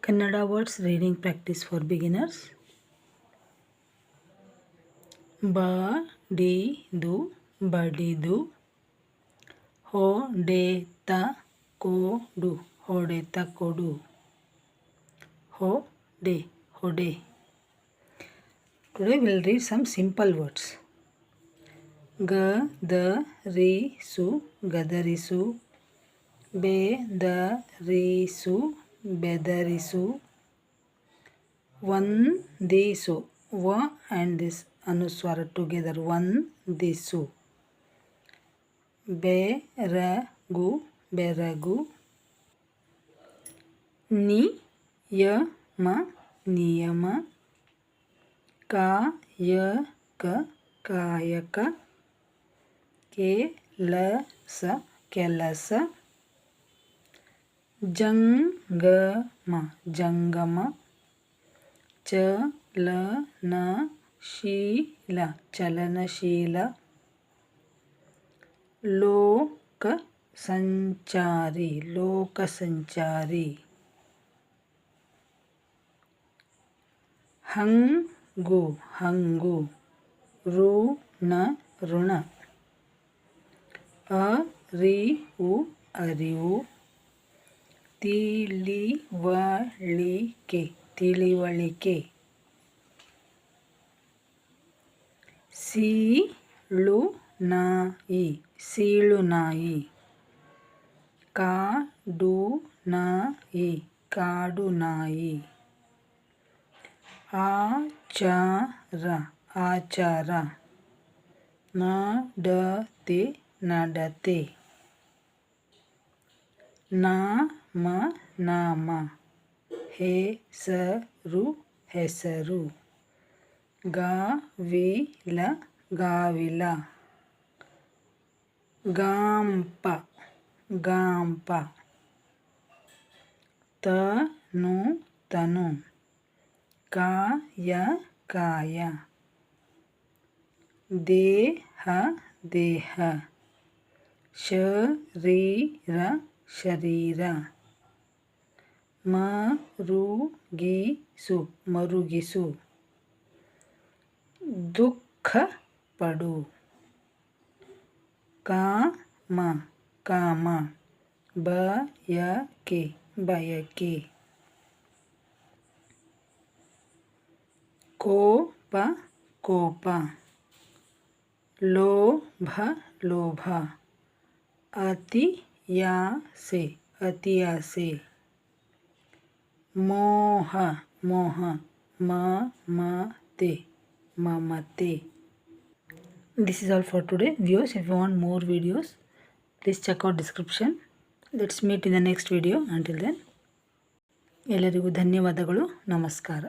Kannada words reading practice for beginners. ಬಡಿದು ಬಡಿದು, ಹೊಡೆತ ಕೊಡು ಹೊಡೆತ ಕೊಡು, ಹೊಡೆ ಹೊಡೆ. Today we will read some simple words. ಗದರಿಸು ಗದರಿಸು, ಬೆದರಿಸು ಬೆದರಿಸು, ವಂದಿಸು ವ and this anuswara together, ವಂದಿಸು, ಬೆರಗು ಬೆರಗು, ನಿಯಮ ನಿಯಮ, ಕಾಯಕ ಕಾಯಕ, ಕೆಲಸ ಕೆಲಸ, ಜಂಗಮ ಜಂಗಮ, ಚಲನಶೀಲ ಚಲನಶೀಲ, ಲೋಕ ಸಂಚಾರಿ ಲೋಕ ಸಂಚಾರಿ, ಹಂಗು ಹಂಗು, ಋಣ ಋಣ, ಅರಿವು ಅರಿವು, ತಿಳಿವಳಿಕೆ ತಿಳಿವಳಿಕೆ, ಸೀಳು ನಾಯಿ ಸೀಳು ನಾಯಿ, ಕಾಡು ನಾಯಿ ಕಾಡು ನಾಯಿ, ಆಚಾರ ಆಚಾರ, ನಡತೆ ನಡತೆ, ನಾಮ ನಾಮ, ಹೆಸರು ಹೆಸರು, ಗಾವಿಲ ಗಾವಿಲ, ಗಾಂಪ ಗಾಂಪ, ತನು ತನು, ಕಾಯ ಕಾಯ, ದೇಹ ದೇಹ, ಶರೀರ ಶರೀರ, ಮರುಗಿಸು ಮರುಗಿಸು, ದುಃಖ ಪಡು, ಕಾಮ ಕಾಮ, ಬಯಕೆ ಬಯಕೆ, ಕೋಪ ಕೋಪ, ಲೋಭ ಲೋಭ, ಅತಿಯಾಸೆ ಅತಿಯಾಸೆ, ಮೋಹ ಮೋಹ, ಮಮತೆ ಮಮತೆ. This is all for today. Viewers, if you want more videos, please check out description. Let's meet in the next video. Until then, ಎಲ್ಲರಿಗೂ ಧನ್ಯವಾದಗಳು. ನಮಸ್ಕಾರ.